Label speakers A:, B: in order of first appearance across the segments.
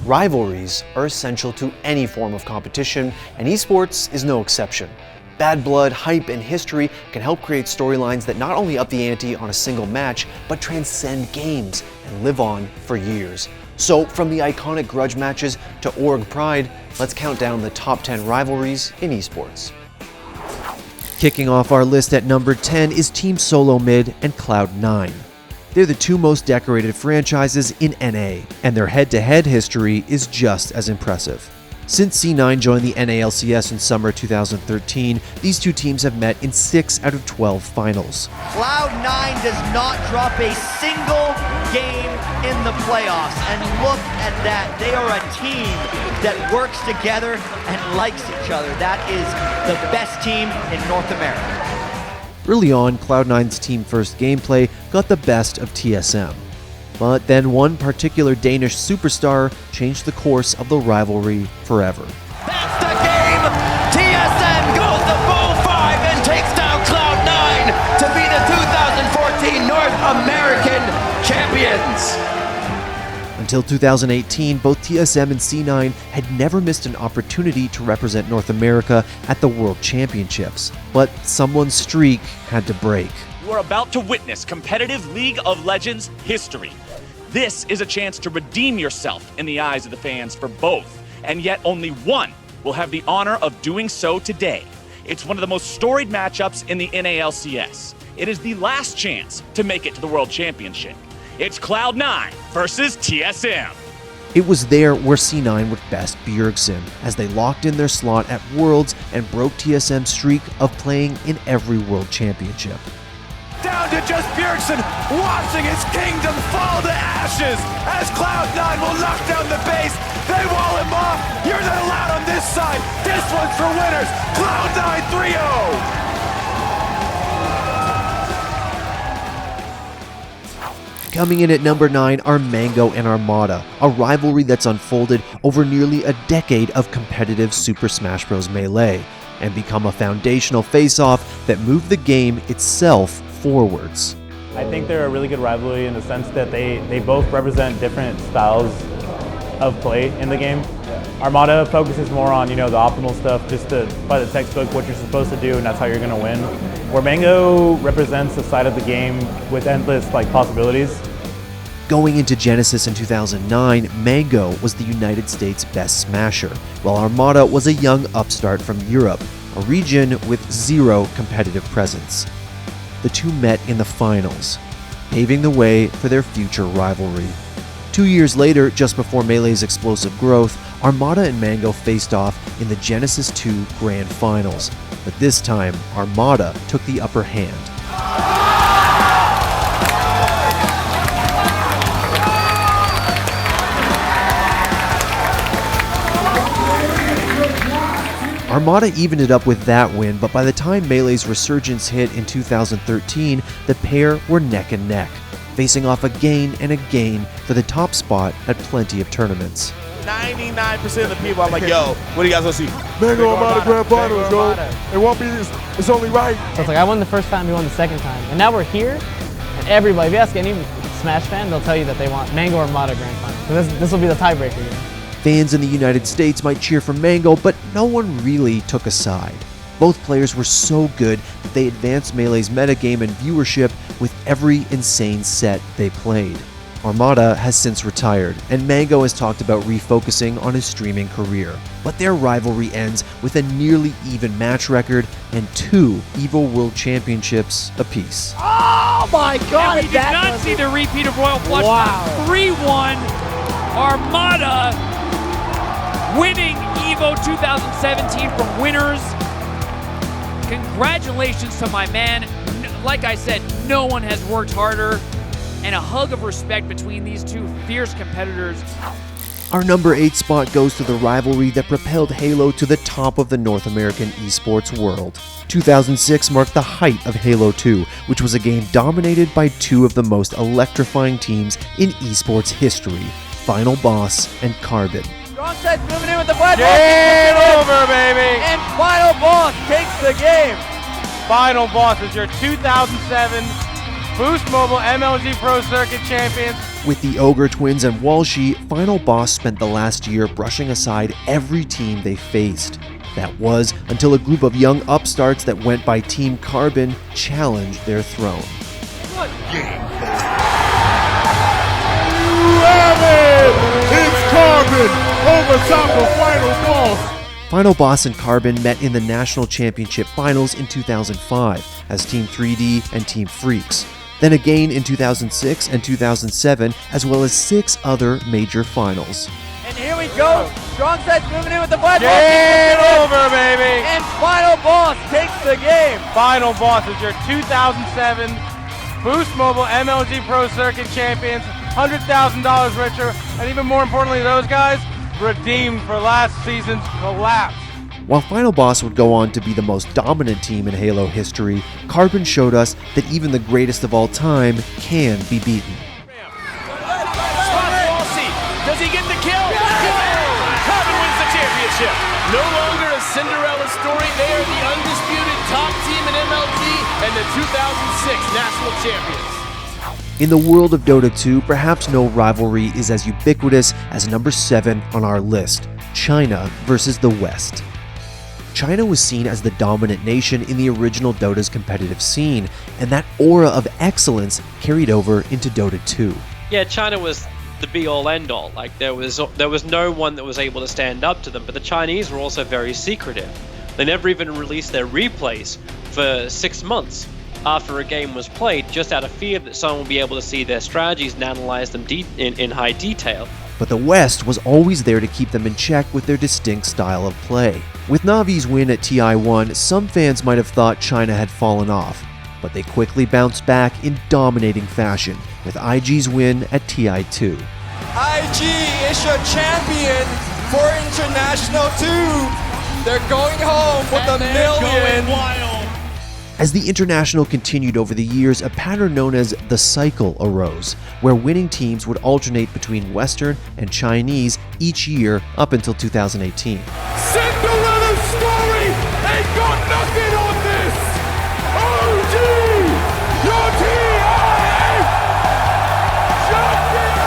A: Rivalries are essential to any form of competition, and esports is no exception. Bad blood, hype, and history can help create storylines that not only up the ante on a single match, but transcend games and live on for years. So from the iconic grudge matches to org pride, let's count down the top 10 rivalries in esports. Kicking off our list at number 10 is Team SoloMid and Cloud9. They're the two most decorated franchises in NA, and their head-to-head history is just as impressive. Since C9 joined the NALCS in summer 2013, these two teams have met in 6 out of 12 finals.
B: Cloud9 does not drop a single game in the playoffs, and look at that. They are a team that works together and likes each other. That is the best team in North America.
A: Early on, Cloud9's team-first gameplay got the best of TSM. But then one particular Danish superstar changed the course of the rivalry forever.
B: That's the game! TSM goes to Bull 5 and takes down Cloud9 to be the 2014 North American champions!
A: Until 2018, both TSM and C9 had never missed an opportunity to represent North America at the World Championships. But someone's streak had to break.
C: You are about to witness competitive League of Legends history. This is a chance to redeem yourself in the eyes of the fans for both, and yet only one will have the honor of doing so today. It's one of the most storied matchups in the NALCS. It is the last chance to make it to the World Championship. It's Cloud9 versus TSM.
A: It was there where C9 would best Bjergsen, as they locked in their slot at Worlds and broke TSM's streak of playing in every World Championship.
D: Down to just Bjergsen, watching his kingdom fall to ashes as Cloud9 will knock down the base. They wall him off. You're not allowed on this side. This one's for winners. Cloud9 3-0.
A: Coming in at number 9 are Mango and Armada, a rivalry that's unfolded over nearly a decade of competitive Super Smash Bros. Melee, and become a foundational face-off that moved the game itself forwards.
E: I think they're a really good rivalry in the sense that they both represent different styles of play in the game. Armada focuses more on, the optimal stuff, just to by the textbook, what you're supposed to do, and that's how you're gonna win. Where Mango represents the side of the game with endless possibilities.
A: Going into Genesis in 2009, Mango was the United States' best smasher, while Armada was a young upstart from Europe, a region with zero competitive presence. The two met in the finals, paving the way for their future rivalry. 2 years later, just before Melee's explosive growth, Armada and Mango faced off in the Genesis 2 Grand Finals, but this time, Armada took the upper hand. Armada evened it up with that win, but by the time Melee's resurgence hit in 2013, the pair were neck and neck, facing off again and again for the top spot at plenty of tournaments.
F: 99% of the people, I'm like, yo, what do you guys want to see?
G: Mango Armada Grand Finals, yo. It won't be, it's only right.
H: So it's like, I won the first time, he won the second time. And now we're here, and everybody, if you ask any Smash fan, they'll tell you that they want Mango Armada Grand Finals. So this will be the tiebreaker here.
A: Fans in the United States might cheer for Mango, but no one really took a side. Both players were so good that they advanced Melee's metagame and viewership with every insane set they played. Armada has since retired, and Mango has talked about refocusing on his streaming career. But their rivalry ends with a nearly even match record and 2 EVO World Championships apiece.
B: Oh my God!
I: And we did not see the repeat of Royal Flush.
H: Wow.
I: 3-1, Armada winning EVO 2017 from winners. Congratulations to my man. Like I said, no one has worked harder, and a hug of respect between these two fierce competitors.
A: Our number 8 spot goes to the rivalry that propelled Halo to the top of the North American esports world. 2006 marked the height of Halo 2, which was a game dominated by 2 of the most electrifying teams in esports history, Final Boss and Carbon.
B: Ronstedt's moving in with the flash.
F: Game over, baby!
B: And Final Boss takes the game.
F: Final Boss is your 2007
J: Boost Mobile MLG Pro Circuit champions.
A: With the Ogre Twins and Walshy, Final Boss spent the last year brushing aside every team they faced. That was until a group of young upstarts that went by Team Carbon challenged their throne.
G: It's Carbon over top of Final Boss.
A: Final Boss and Carbon met in the National Championship Finals in 2005 as Team 3D and Team Freaks. Then again in 2006 and 2007, as well as 6 other major finals.
J: And here we go. Strong side's moving in with the blood. Game over, baby. And Final Boss takes the game. Final Boss is your 2007 Boost Mobile MLG Pro Circuit champions. $100,000 richer. And even more importantly, those guys redeemed for last season's collapse.
A: While Final Boss would go on to be the most dominant team in Halo history, Carbon showed us that even the greatest of all time can be beaten.
C: Does he get the kill? Carbon wins the championship. No longer a Cinderella story. They are the undisputed top team in MLG and the 2006 national champions.
A: In the world of Dota 2, perhaps no rivalry is as ubiquitous as number 7 on our list, China versus the West. China was seen as the dominant nation in the original Dota's competitive scene, and that aura of excellence carried over into Dota 2.
K: Yeah, China was the be-all end-all. Like there was no one that was able to stand up to them, but the Chinese were also very secretive. They never even released their replays for 6 months after a game was played, just out of fear that someone would be able to see their strategies and analyze them in high detail.
A: But the West was always there to keep them in check with their distinct style of play. With Navi's win at TI1, some fans might have thought China had fallen off, but they quickly bounced back in dominating fashion with IG's win at TI2.
J: IG is your champion for International 2. They're going home with $1 million.
A: As the International continued over the years, a pattern known as the cycle arose, where winning teams would alternate between Western and Chinese each year up until 2018.
G: Cinderella story ain't got nothing on this. OG, your TI champion!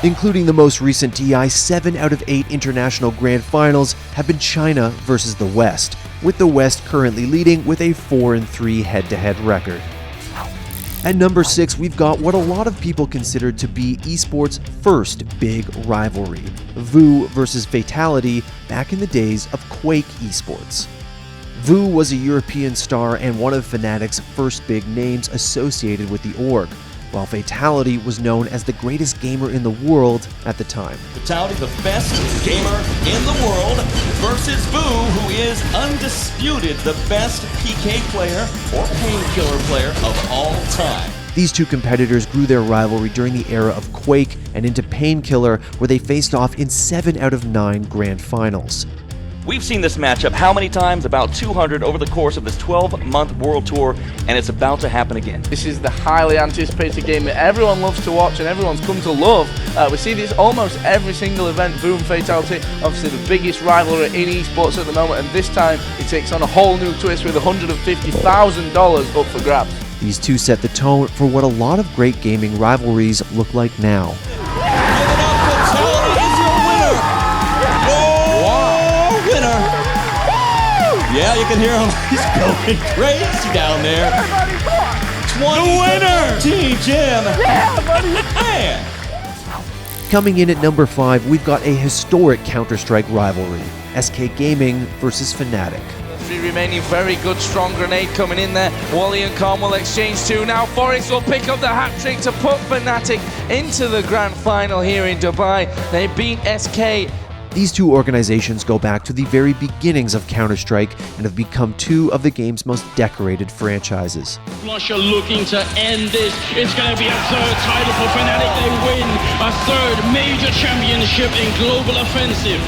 G: Including the most recent TI, 7 out of 8 international grand finals have been China versus the West, with the West currently leading with a 4-3 head-to-head record. At number 6, we've got what a lot of people considered to be esports' first big rivalry, VOO versus Fatality back in the days of Quake esports. VOO was a European star and one of Fnatic's first big names associated with the org, while Fatality was known as the greatest gamer in the world at the time.
L: Fatality, the best gamer in the world, versus VOO, who is undisputed the best PK player or painkiller player of all time.
A: These two competitors grew their rivalry during the era of Quake and into Painkiller, where they faced off in 7 out of 9 grand finals.
L: We've seen this matchup how many times? About 200 over the course of this 12-month world tour, and it's about to happen again.
J: This is the highly anticipated game that everyone loves to watch and everyone's come to love. We see this almost every single event, VOO and Fatality, obviously the biggest rivalry in esports at the moment, and this time it takes on a whole new twist with $150,000 up for grabs.
A: These two set the tone for what a lot of great gaming rivalries look like now.
L: Yeah, you can hear him. He's going crazy down there. 20 winner, Team Jim. Yeah, buddy. Man.
A: Coming in at number 5, we've got a historic Counter-Strike rivalry, SK Gaming versus Fnatic.
J: 3 remaining, very good, strong grenade coming in there. Wally and Khan will exchange 2. Now Forest will pick up the hat-trick to put Fnatic into the grand final here in Dubai. They beat SK.
A: These two organizations go back to the very beginnings of Counter-Strike and have become 2 of the game's most decorated franchises.
M: Russia looking to end this. It's going to be a 3rd title for Fnatic. They win a 3rd major championship in global offensive.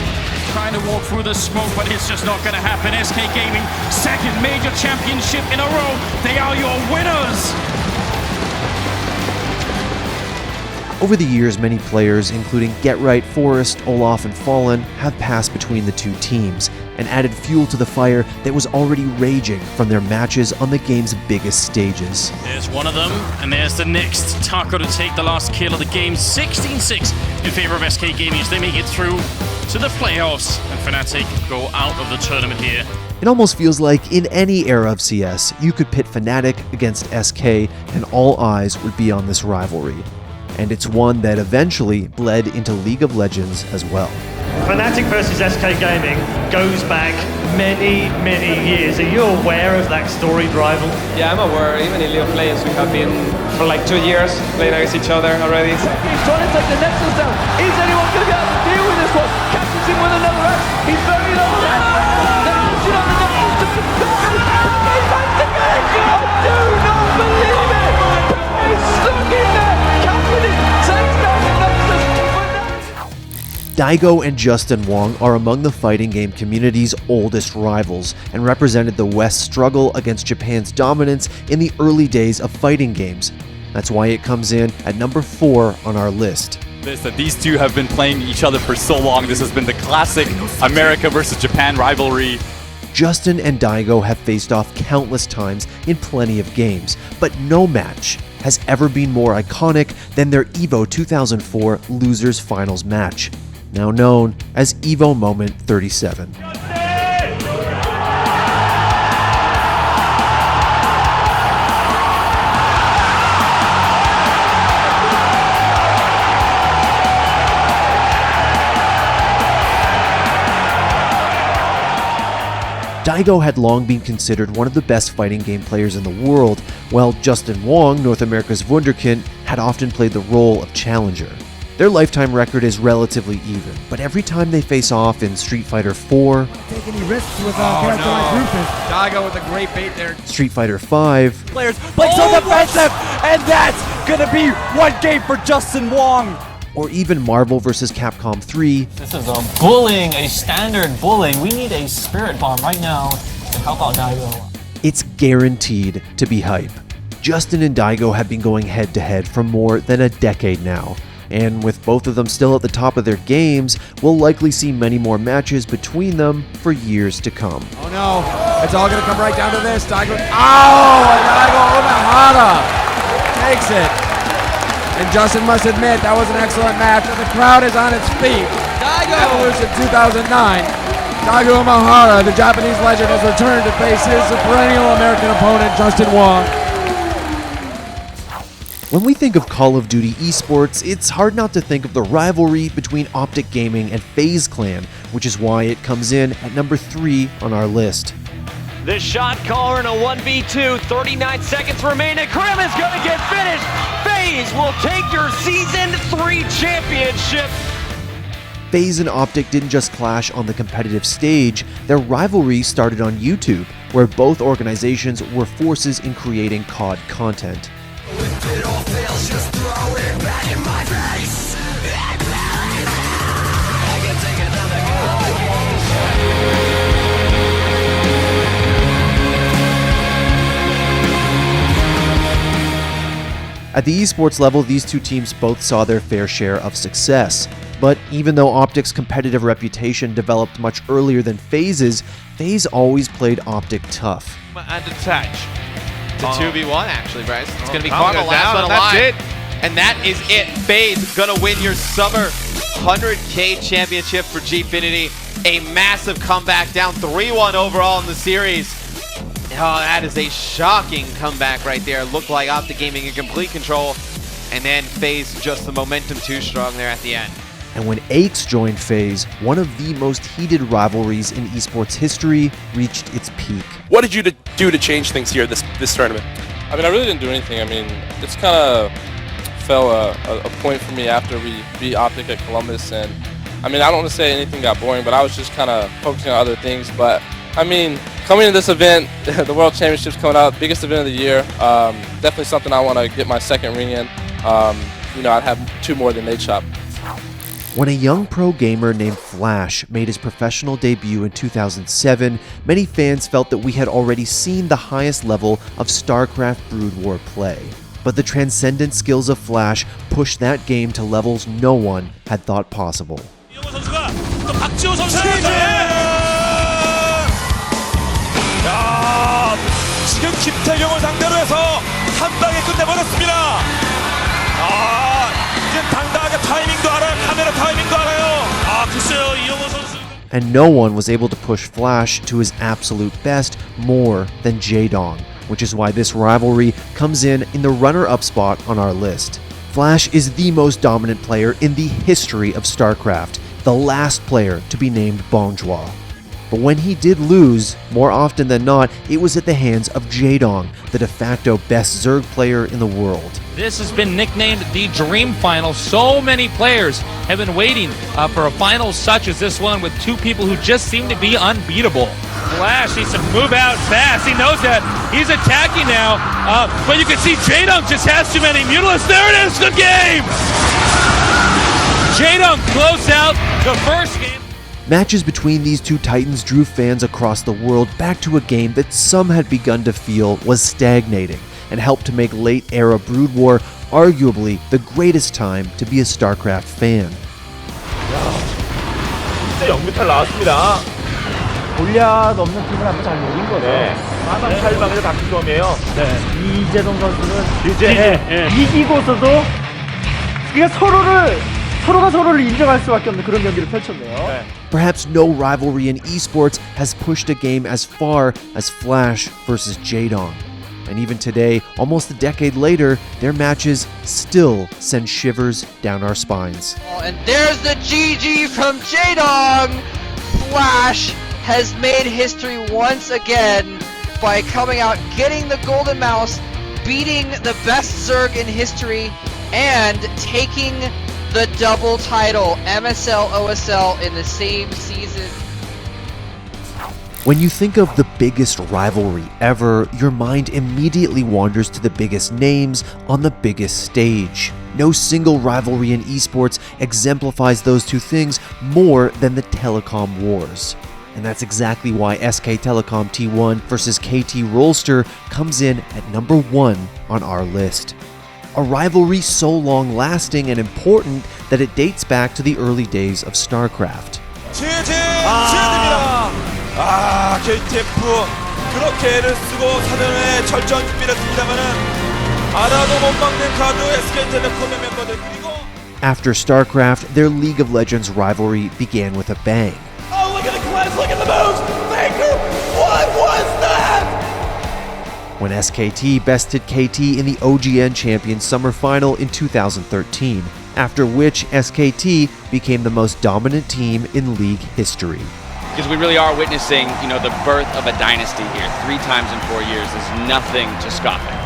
C: Trying to walk through the smoke, but it's just not going to happen. SK Gaming, 2nd major championship in a row. They are your winners.
G: Over the years, many players, including GetRight, Forrest, Olaf, and Fallen, have passed between the two teams and added fuel to the fire that was already raging from their matches on the game's biggest stages.
M: There's one of them, and there's the next. Taco to take the last kill of the game, 16-6 in favor of SK Gaming as they make it through to the playoffs, and Fnatic go out of the tournament here.
G: It almost feels like in any era of CS, you could pit Fnatic against SK and all eyes would be on this rivalry. And it's one that eventually bled into League of Legends as well.
N: Fnatic versus SK Gaming goes back many, many years. Are you aware of that storied rival?
J: Yeah, I'm aware. Even in League of Legends, we have been for like 2 years playing against each other already.
O: He's trying to take the Nexus down. Is anyone going to be able to deal with this one? Catches him with another axe. He's very low. They're pushing on the Nexus. I do not believe it. He's stuck in there. Captain takes down the Nexus.
G: Daigo and Justin Wong are among the fighting game community's oldest rivals and represented the West's struggle against Japan's dominance in the early days of fighting games. That's why it comes in at number 4 on our list.
P: These two have been playing each other for so long. This has been the classic America versus Japan rivalry.
G: Justin and Daigo have faced off countless times in plenty of games, but no match has ever been more iconic than their EVO 2004 Losers Finals match, now known as EVO Moment 37. Daigo had long been considered one of the best fighting game players in the world, while Justin Wong, North America's Wunderkind, had often played the role of challenger. Their lifetime record is relatively even, but every time they face off in Street Fighter 4,
Q: take any risks with a character like Rufus.
J: Daigo with a great bait there.
G: Street Fighter 5,
D: players playing so defensive, and that's gonna be one game for Justin Wong.
G: Or even Marvel vs. Capcom 3.
R: This is a bullying, a standard bullying. We need a spirit bomb right now to help out Daigo.
G: It's guaranteed to be hype. Justin and Daigo have been going head to head for more than a decade now. And with both of them still at the top of their games, we'll likely see many more matches between them for years to come.
D: Oh no, it's all gonna come right down to this. Daigo, Daigo Omahara takes it. And Justin must admit that was an excellent match, and the crowd is on its feet. Daigo! Evolution 2009. Daigo Omahara, the Japanese legend, has returned to face his perennial American opponent, Justin Wong.
G: When we think of Call of Duty esports, it's hard not to think of the rivalry between OpTic Gaming and Faze Clan, which is why it comes in at number 3 on our list.
S: The shot caller in a 1v2, 39 seconds remaining. Krim is going to get finished. Faze will take your Season 3 championship.
G: Faze and OpTic didn't just clash on the competitive stage, their rivalry started on YouTube, where both organizations were forces in creating COD content.
O: If it all fails, just throw it back in my face. I can take another go.
G: At the esports level, these two teams both saw their fair share of success. But even though OpTic's competitive reputation developed much earlier than Faze's, Faze always played OpTic tough.
T: And attach. It's a 2v1 actually, Bryce. It's going to be
J: Cargo
T: Cargo last
J: down,
T: one
J: and that's
T: alive.
J: it.
T: And that is it. Faze going to win your summer 100K championship for Gfinity. A massive comeback, down 3-1 overall in the series. Oh, that is a shocking comeback right there. Looked like OpTic Gaming in complete control. And then Faze just the momentum too strong there at the end.
G: And when Aches joined Faze, one of the most heated rivalries in esports history reached its peak.
U: What did you do to change things here this tournament?
V: I mean, I really didn't do anything. I mean, it's kind of fell a point for me after we beat OpTic at Columbus. And I mean, I don't want to say anything got boring, but I was just kind of focusing on other things. But I mean, coming to this event, the World Championships coming out, biggest event of the year, definitely something I want to get my second ring in. You know, I'd have 2 more than Nate Shop.
G: When a young pro gamer named Flash made his professional debut in 2007, many fans felt that we had already seen the highest level of StarCraft Brood War play. but the transcendent skills of Flash pushed that game to levels no one had thought possible.
D: 야, 지금 김태경을 상대로 해서 한 방에 끝내버렸습니다. 아, 이제 당당하게 타이밍도 알아요. 카메라 타이밍도 알아요.
M: 아, 글쎄요, 이영호 선수.
G: And no one was able to push Flash to his absolute best more than Jaedong, which is why this rivalry comes in the runner-up spot on our list. Flash is the most dominant player in the history of StarCraft, the last player to be named Bonjour. But when he did lose, more often than not, it was at the hands of Jaedong, the de facto best Zerg player in the world.
I: This has been nicknamed the Dream Final. So many players have been waiting for a final such as this one with two people who just seem to be unbeatable. Flash needs to move out fast. He knows that. He's attacking now. But you can see Jaedong just has too many mutalisks. There it is. Good game. Jaedong closed out the first game.
G: Matches between these two titans drew fans across the world back to a game that some had begun to feel was stagnating and helped to make late-era Brood War arguably the greatest time to be a StarCraft fan.
F: 진짜 영무탈 나왔습니다.
J: 골리앗 없는 팀을 한번 잘 노린 거죠.
F: 네. 48방에서 다크점이에요.
J: 네. 이재동 선수는 이기고서도 그냥 서로가 서로를 인정할 수밖에 없는 그런 경기를 펼쳤네요. 네.
G: Perhaps no rivalry in esports has pushed a game as far as Flash versus Jaedong. And even today, almost a decade later, their matches still send shivers down our spines.
E: Oh, and there's the GG from Jaedong! Flash has made history once again by coming out, getting the golden mouse, beating the best Zerg in history, and taking the double title, MSL, OSL, in the same season.
G: When you think of the biggest rivalry ever, your mind immediately wanders to the biggest names on the biggest stage. No single rivalry in esports exemplifies those two things more than the telecom wars. And that's exactly why SK Telecom T1 versus KT Rolster comes in at number 1 on our list. A rivalry so long-lasting and important that it dates back to the early days of StarCraft.
D: KTF 그렇게 애를 쓰고 사전에 철저한 준비를 했습니다만은 알아도 못 막는 카드 SK텔레콤의 멤버들 그리고
G: After StarCraft, their League of Legends rivalry began with a bang.
D: Oh, look at the cleanse, look at the moves! Faker, what was that?
G: When SKT bested KT in the OGN Champions Summer Final in 2013, after which SKT became the most dominant team in League history.
H: Because we really are witnessing, the birth of a dynasty here. 3 times in 4 years is nothing to scoff at.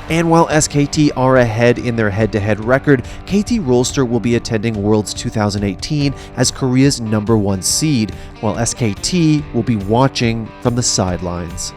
G: And while SKT are ahead in their head-to-head record, KT Rolster will be attending Worlds 2018 as Korea's #1 seed, while SKT will be watching from the sidelines.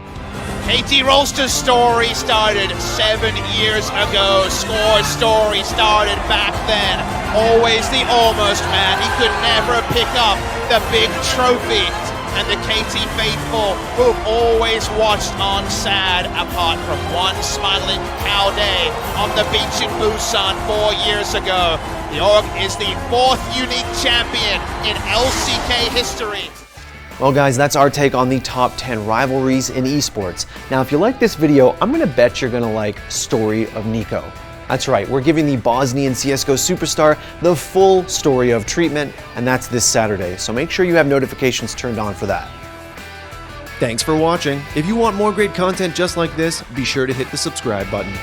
W: KT Rolster's story started 7 years ago. Score's story started back then. Always the almost man. He could never pick up the big trophy. And the KT faithful who've always watched on sad apart from one smiling cow day on the beach in Busan 4 years ago. The org is the 4th unique champion in LCK history.
A: Well guys, that's our take on the top 10 rivalries in esports. Now if you like this video, I'm gonna bet you're gonna like Story of Nico. That's right, we're giving the Bosnian CSGO superstar the full story of treatment, and that's this Saturday, so make sure you have notifications turned on for that. Thanks for watching. If you want more great content just like this, be sure to hit the subscribe button.